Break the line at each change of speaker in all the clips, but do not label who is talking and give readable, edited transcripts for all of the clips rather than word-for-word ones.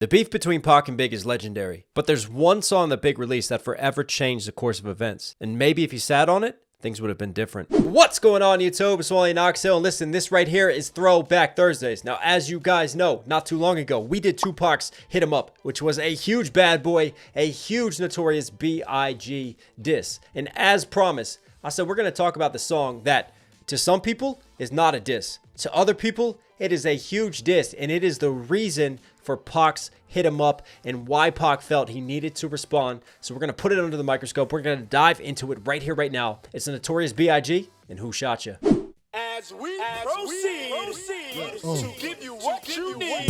The beef between Pac and Big is legendary, but there's one song that Big released that forever changed the course of events. And maybe if he sat on it, things would have been different. What's going on, YouTube? It's Wally Knoxhill, and listen, this right here is Throwback Thursdays. Now, as you guys know, not too long ago, we did Tupac's Hit 'Em Up, which was a huge Bad Boy, a huge Notorious B.I.G. diss. And as promised, I said we're going to talk about the song that, to some people, is not a diss. To other people, it is a huge diss, and it is the reason for Pac's Hit 'Em Up and why Pac felt he needed to respond. So we're going to put it under the microscope. We're going to dive into it right here, right now. It's the Notorious B.I.G. and Who Shot Ya.
As we proceed to give you what you need.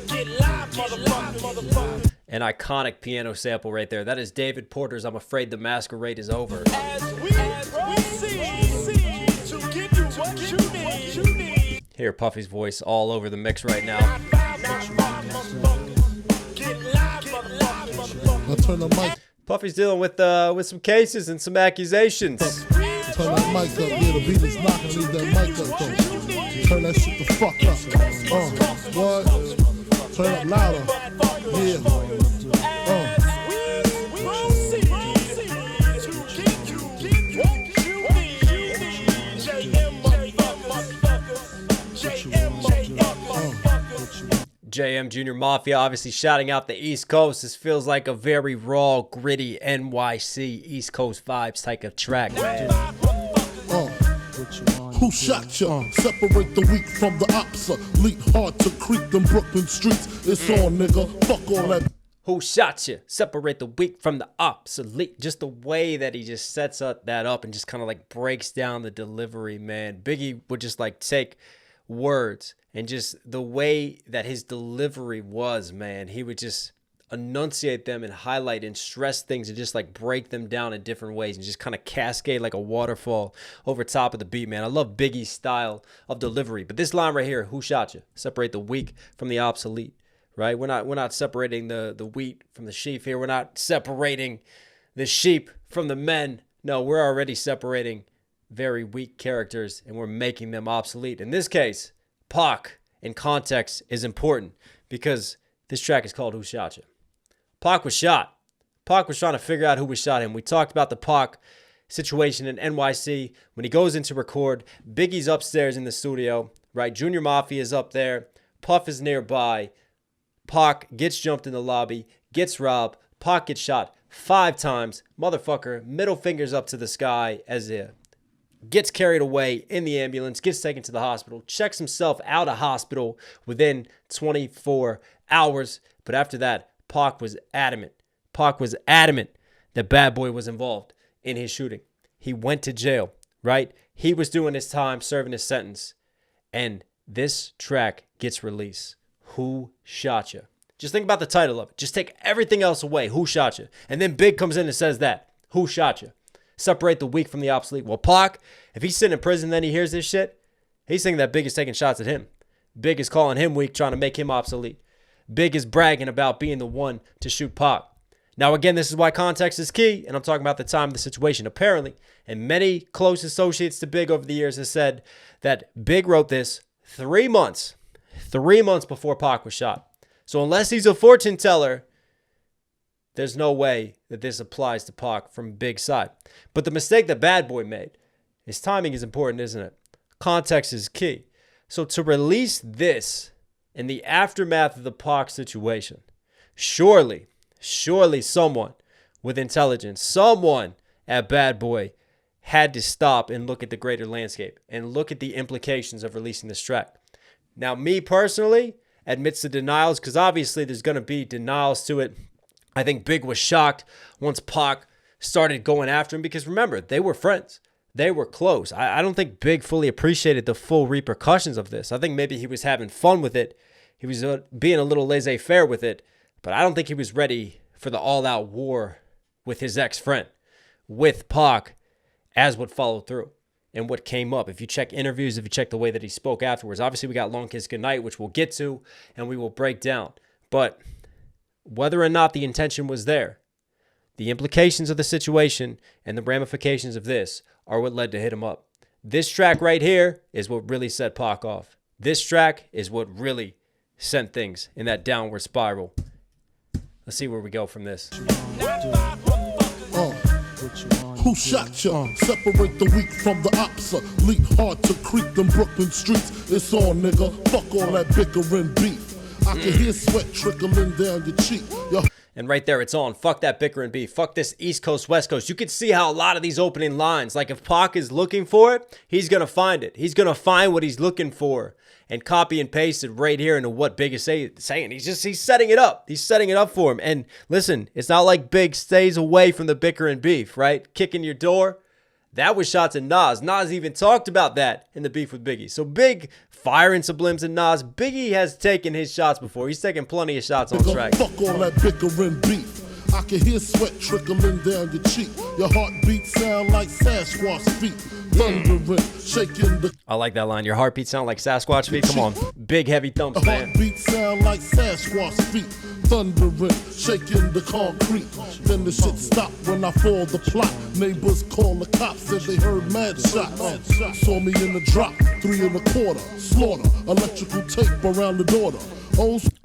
Get live, motherfuckers.
An iconic piano sample right there. That is David Porter's I'm Afraid the Masquerade Is Over.
As we proceed to give you what you need.
Hear Puffy's voice all over the mix right now.
Now turn the mic.
Puffy's dealing with some cases and some accusations.
Turn that mic up. Yeah, the beat is knocking. Leave that mic up though. Turn that shit the fuck up. What? Turn it up louder. Yeah.
JM Jr. Mafia obviously shouting out the East Coast. This feels like a very raw, gritty NYC East Coast vibes type of track, man.
Who shot ya? Separate the weak from the obsolete. Hard to creep them Brooklyn streets. It's on, nigga. Fuck all that.
Who shot ya? Separate the weak from the obsolete. Just the way that he just sets that up and just kind of like breaks down the delivery, man. Biggie would just like take words and just the way that his delivery was, man, he would just enunciate them and highlight and stress things and just like break them down in different ways and just kind of cascade like a waterfall over top of the beat, man. I love Biggie's style of delivery. But this line right here, who shot you? Separate the weak from the obsolete, right? We're not separating the wheat from the sheep here. We're not separating the sheep from the men. No, we're already separating very weak characters and we're making them obsolete. In this case, Pac in context is important because this track is called Who Shot Ya? Pac was shot. Pac was trying to figure out who was shot him. We talked about the Pac situation in NYC. When he goes in to record, Biggie's upstairs in the studio, right? Junior Mafia is up there. Puff is nearby. Pac gets jumped in the lobby, gets robbed. Pac gets shot 5 times. Motherfucker, middle fingers up to the sky as if gets carried away in the ambulance, gets taken to the hospital, checks himself out of hospital within 24 hours. But after that, Pac was adamant. Pac was adamant that Bad Boy was involved in his shooting. He went to jail, right? He was doing his time, serving his sentence. And this track gets released. Who Shot Ya? Just think about the title of it. Just take everything else away. Who shot you? And then Big comes in and says that. Who shot you? Separate the weak from the obsolete. Well, Pac, if he's sitting in prison, then he hears this shit, he's thinking that Big is taking shots at him. Big is calling him weak, trying to make him obsolete. Big is bragging about being the one to shoot Pac. Now, again, this is why context is key, and I'm talking about the time of the situation. Apparently, and many close associates to Big over the years have said that Big wrote this 3 months before Pac was shot. So unless he's a fortune teller, there's no way that this applies to Pac from Big's side. But the mistake that Bad Boy made is timing is important, isn't it? Context is key. So to release this in the aftermath of the Pac situation, surely someone with intelligence, someone at Bad Boy had to stop and look at the greater landscape and look at the implications of releasing this track. Now, me personally, admits the denials, because obviously there's going to be denials to it. I think Big was shocked once Pac started going after him because remember, they were friends. They were close. I don't think Big fully appreciated the full repercussions of this. I think maybe he was having fun with it. He was being a little laissez-faire with it, but I don't think he was ready for the all-out war with his ex-friend, with Pac, as what followed through and what came up. If you check interviews, if you check the way that he spoke afterwards, obviously we got Long Kiss Goodnight, which we'll get to and we will break down. But whether or not the intention was there, the implications of the situation and the ramifications of this are what led to Hit 'Em Up. This track right here is what really set Pac off. This track is what really sent things in that downward spiral. Let's see where we go from this.
Who shot ya? Separate the weak from the ops. Leap hard to creep them Brooklyn streets. It's on, nigga. Fuck all that bickering beef. I can hear sweat trickling down your cheek. Yo.
And right there, it's on. Fuck that bickering beef. Fuck this East Coast, West Coast. You can see how a lot of these opening lines, like if Pac is looking for it, he's going to find it. He's going to find what he's looking for and copy and paste it right here into what Big is saying. He's setting it up. He's setting it up for him. And listen, it's not like Big stays away from the bickering beef, right? Kicking your door. That was shots at Nas. Nas even talked about that in the beef with Biggie. So Big firing sublims at Nas. Biggie has taken his shots before. He's taken plenty of shots on track.
Fuck all that bickering beef. I can hear sweat trickling down your cheek. Your heartbeat sound like Sasquatch feet. Thundering, shaking the...
I like that line. Your heartbeat sound like Sasquatch feet. Come on. Big heavy thumps, man.
Heartbeat sound like Sasquatch feet. Thundering, shaking the concrete. Then the shit stop when I fall the plot. Neighbors call the cops, said they heard mad shots. Saw me in the drop, 3 1/4. Slaughter, electrical tape around the daughter.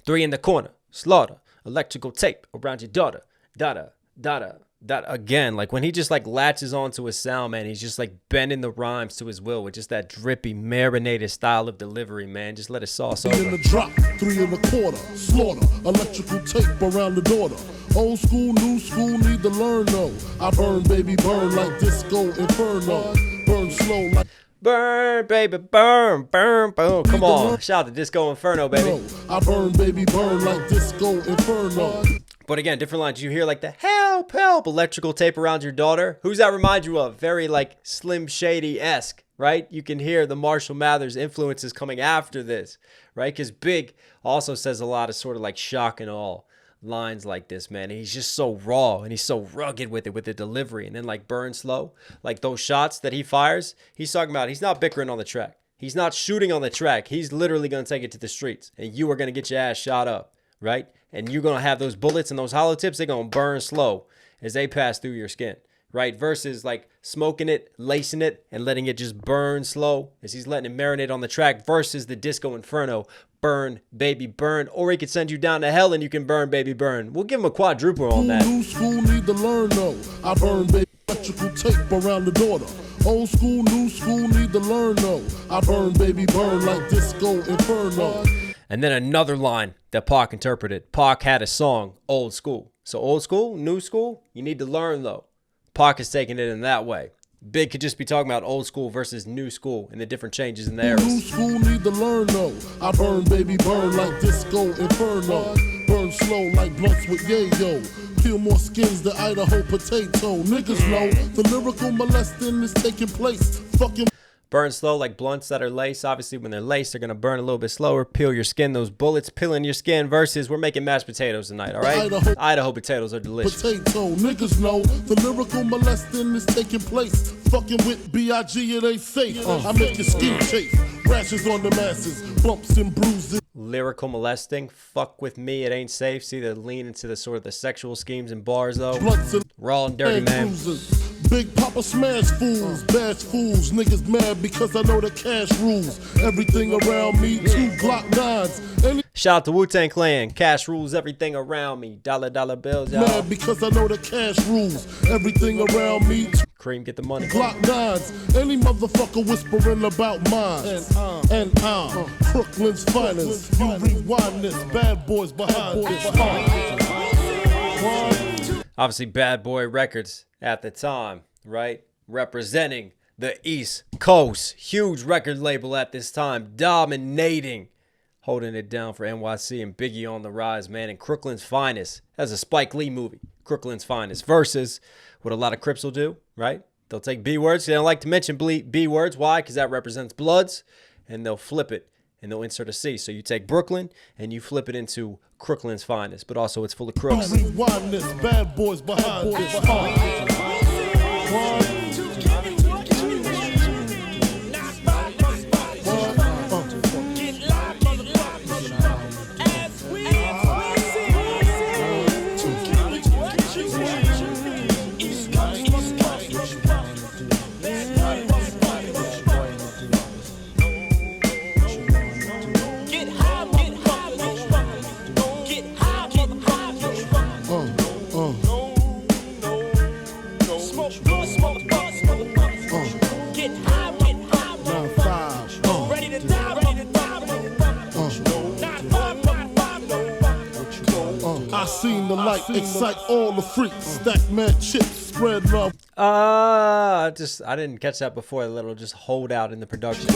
3 in the corner, slaughter, electrical tape around your daughter. Dada, dada. That again, like when he just like latches onto his sound, man, he's just like bending the rhymes to his will with just that drippy, marinated style of delivery, man. Just let it sauce over.
In the drop, 3 1/4. Slaughter, electrical tape around the daughter. Old school, new school, need to learn though. I burn, baby, burn like disco inferno. Burn slow like...
Burn, baby, burn, burn, boom. Come on, shout out to Disco Inferno, baby.
I burn, baby, burn like disco inferno.
But again, different lines. You hear like the help, help, electrical tape around your daughter. Who's that remind you of? Very like Slim Shady-esque, right? You can hear the Marshall Mathers influences coming after this, right? Because Big also says a lot of sort of like shock and awe lines like this, man. And he's just so raw and he's so rugged with it, with the delivery. And then like Burn Slow, like those shots that he fires, he's talking about he's not bickering on the track. He's not shooting on the track. He's literally going to take it to the streets. And you are going to get your ass shot up, right? And you're going to have those bullets and those hollow tips, they're going to burn slow as they pass through your skin, right? Versus like smoking it, lacing it, and letting it just burn slow as he's letting it marinate on the track versus the Disco Inferno, burn, baby, burn. Or he could send you down to hell and you can burn, baby, burn. We'll give him a quadruple on that.
New school need to learn though. I burn, baby, electrical tape around the daughter. Old school, new school need to learn though. I burn, baby, burn like Disco Inferno.
And then another line that Pac interpreted. Pac had a song, Old School. So old school, new school, you need to learn though. Pac is taking it in that way. Big could just be talking about old school versus new school and the different changes in the eras.
New school need to learn though. I burn, baby, burn like Disco Inferno. Burn slow like blunts with yayo. Peel more skins than Idaho potato. Niggas know the lyrical molesting is taking place. Fucking
burn slow like blunts that are laced. Obviously, when they're laced, they're going to burn a little bit slower. Peel your skin. Those bullets peeling your skin versus we're making mashed potatoes tonight, all right? Idaho potatoes are delicious.
Potato. Niggas know the lyrical molesting is taking place. Fucking with B.I.G. it ain't safe. I make your skin chafe. Rashes on the masses. Bumps and bruises.
Lyrical molesting. Fuck with me. It ain't safe. See, they lean into the sort of the sexual schemes and bars, though. Raw and dirty, man.
Big Papa smash fools, bash fools. Niggas mad because I know the cash rules. Everything around me, 2 Glock 9s.
Shout out to Wu-Tang Clan. Cash rules everything around me. Dollar bills, y'all.
Mad because I know the cash rules. Everything around me.
Cream, get the money.
Glock 9s. Any motherfucker whispering about mine. And Brooklyn's finest. You rewind this. Bad boys behind this.
Obviously, Bad Boy Records at the time, right? Representing the East Coast. Huge record label at this time. Dominating. Holding it down for NYC and Biggie on the rise, man. And Crooklyn's Finest. That's a Spike Lee movie. Crooklyn's Finest. Versus what a lot of Crips will do, right? They'll take B words. They don't like to mention B words. Why? Because that represents Bloods. And they'll flip it. And they'll insert a C. So you take Brooklyn and you flip it into Crooklyn's Finest. But also it's full of crooks.
Rewind this. Bad boys behind this. I seen the light excite all the freaks. Stack mad chips, spread love.
I didn't catch that before. A little just hold out in the production.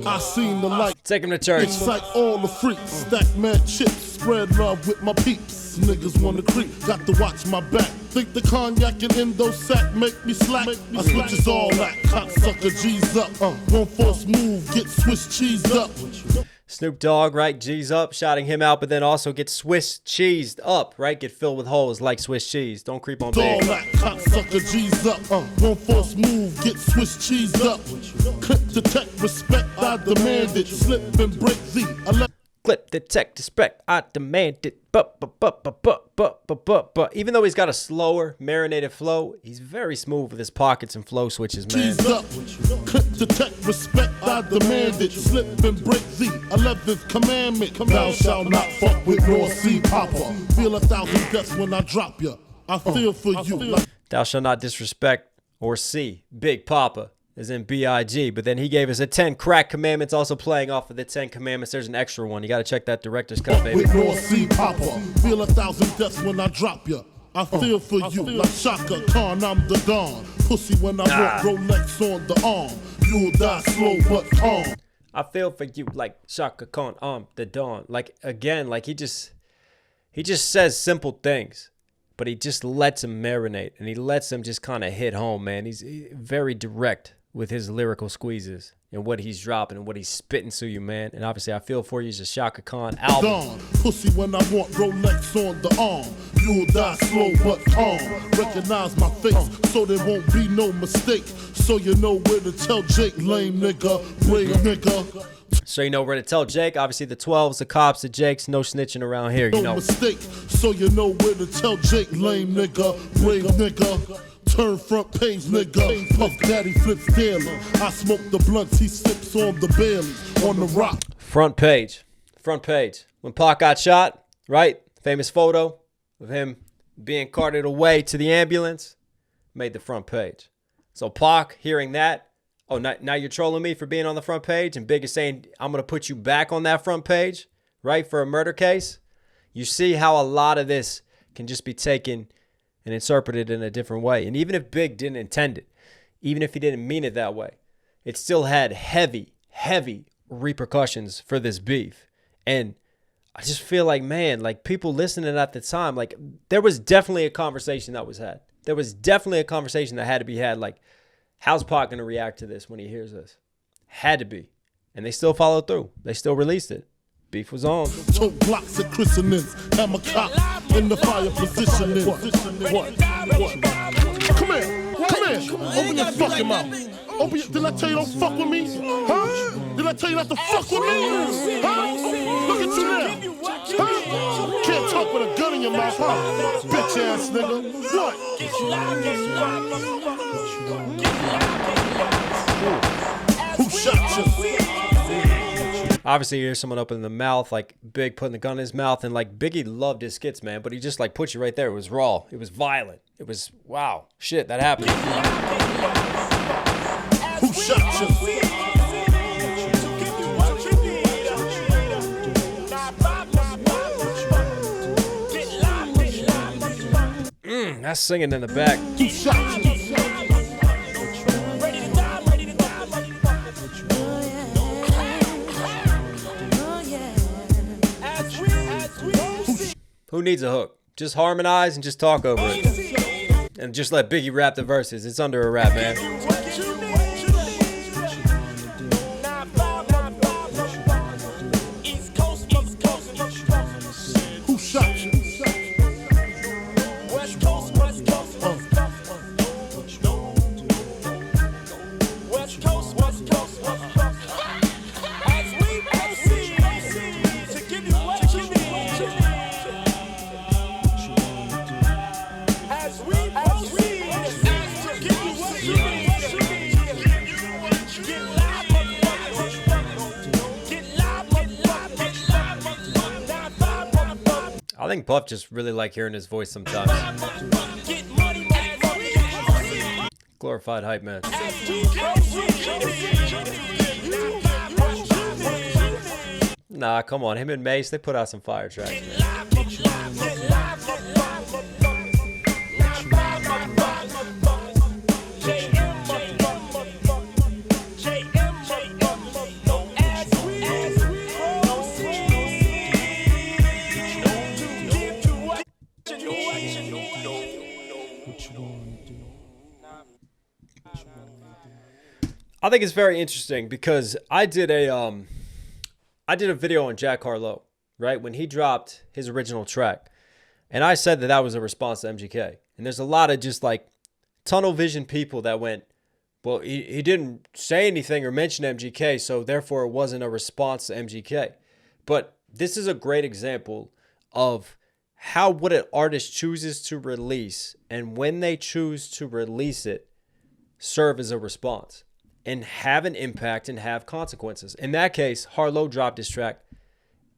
I seen the light
Take him to church.
excite all the freaks. Stack mad chips, spread love with my peeps. Niggas wanna creep, got to watch my back. Think the cognac and endo sack make me slack. I switches all that, cocksucker G's up. One false move, get Swiss cheesed up.
Snoop Dogg, right? G's up, shouting him out, but then also get Swiss cheesed up, right? Get filled with holes like Swiss cheese. Don't creep on
All
Big.
that, cocksucker G's up. One false move, get Swiss cheesed up. Clip detect, respect, I demand it. Slip and break the
Clip, detect, respect, I demand it. But. Even though he's got a slower, marinated flow, he's very smooth with his pockets and flow switches, man.
G's up. Clip detect, respect, I demand it. Slip and break the 11th commandment. Thou shalt not fuck with North Sea Papa. Feel 1,000 deaths when I drop ya. I feel for you. Like
Thou shalt not disrespect or see Big Papa, as in B.I.G. But then he gave us a 10 crack commandments, also playing off of the 10 commandments. There's an extra one. You got to check that director's cut, baby.
with North Sea Papa. Feel 1,000 deaths when I drop ya. I feel for you like Shaka Khan, I'm the Don. Pussy when I walk, Rolex on the arm. You'll die slow but calm.
I feel for you like Shaka Khan, the Dawn. Like, again, like he just says simple things, but he just lets him marinate, and he lets him just kind of hit home, man. He's very direct with his lyrical squeezes and what he's dropping and what he's spitting to you, man. And obviously, I Feel For You is a Shaka Khan album.
Dawn. Pussy when I want, Rolex on the arm. You'll die slow but calm. Recognize my face so there won't be no mistake. So you know where to tell Jake, lame nigga, brave nigga.
So you know where to tell Jake. Obviously, the 12s, the cops, the Jakes, no snitching around here, you
No
know.
mistake, so you know where to tell Jake, lame nigga, brave nigga. Turn front page, nigga. Puff Daddy flips daily. I smoke the blunts, he sips on the Bailey. On the rock.
Front page. When Pac got shot, right? Famous photo of him being carted away to the ambulance made the front page. So Pac, hearing that, oh, now you're trolling me for being on the front page, and Big is saying, I'm going to put you back on that front page, right, for a murder case. You see how a lot of this can just be taken and interpreted in a different way. And even if Big didn't intend it, even if he didn't mean it that way, it still had heavy repercussions for this beef. And I just feel like, man, like people listening at the time, like there was definitely a conversation that was had. There was definitely a conversation that had to be had. Like, how's Pac going to react to this when he hears this? Had to be. And they still followed through. They still released it. Beef was on.
Tote blocks and christenings. Hammer cop in the fire positioning. What? Come here. Open your fucking mouth. Did I tell you don't fuck with me? Huh? Did I tell you not to fuck with me? Huh? Look at you now. Huh? Can't talk with a gun in your mouth, huh? Bitch ass nigga. What? Who shot you?
Obviously, you hear someone open the mouth, like Big putting the gun in his mouth, and like Biggie loved his skits, man, but he just like put you right there. It was raw. It was violent. It was, wow, shit, that happened.
Who shot you?
That's singing in the back.
Who shot you?
Who needs a hook? Just harmonize and just talk over it. And just let Biggie rap the verses. It's under a rap, man.
Who shot you?
West Coast. As we proceed to give you what you need. As we proceed to give you what you need. Get live, get live.
I think Puff just really like hearing his voice sometimes.
Get money,
Glorified hype man. Nah, come on. Him and Mace, they put out some fire tracks, man. I think it's very interesting because I did a video on Jack Harlow, right? When he dropped his original track. And I said that that was a response to MGK. And there's a lot of just like tunnel vision people that went, well, he didn't say anything or mention MGK, so therefore it wasn't a response to MGK. But this is a great example of how what an artist chooses to release and when they choose to release it serve as a response and have an impact and have consequences. In that case, Harlow dropped his track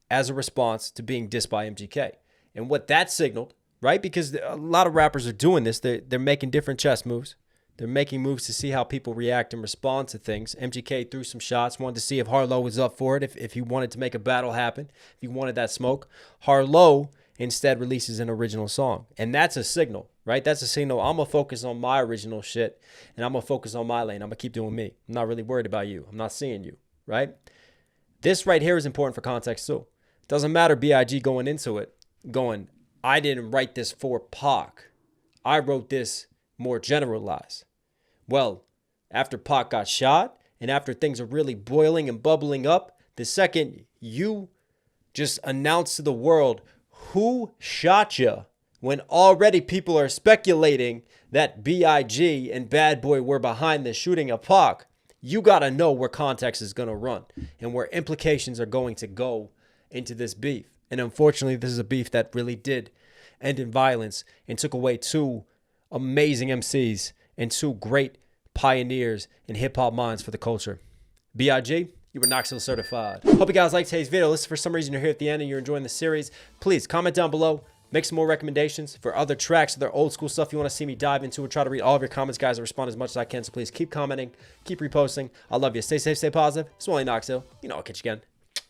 as a response to being dissed by MGK. And what that signaled, right? Because a lot of rappers are doing this. They're making different chess moves. They're making moves to see how people react and respond to things. MGK threw some shots, wanted to see if Harlow was up for it, if he wanted to make a battle happen, if he wanted that smoke. Harlow instead releases an original song. And that's a signal, right? That's a signal. I'm going to focus on my original shit, and I'm going to focus on my lane. I'm going to keep doing me. I'm not really worried about you. I'm not seeing you, right? This right here is important for context too. It doesn't matter B.I.G. going into it, going, I didn't write this for Pac. I wrote this more generalized. Well, after Pac got shot and after things are really boiling and bubbling up, the second you just announce to the world who shot you, when already people are speculating that B.I.G. and Bad Boy were behind the shooting of Pac, you got to know where context is going to run and where implications are going to go into this beef. And unfortunately, this is a beef that really did end in violence and took away two amazing MCs and two great pioneers in hip-hop minds for the culture. B.I.G., you were Knoxville certified. Hope you guys liked today's video. Listen, for some reason you're here at the end and you're enjoying the series, please comment down below. Make some more recommendations for other tracks, other old school stuff you want to see me dive into. We'll try to read all of your comments, guys, and respond as much as I can. So please keep commenting, keep reposting. I love you. Stay safe, stay positive. It's Wally Knoxville. You know, I'll catch you again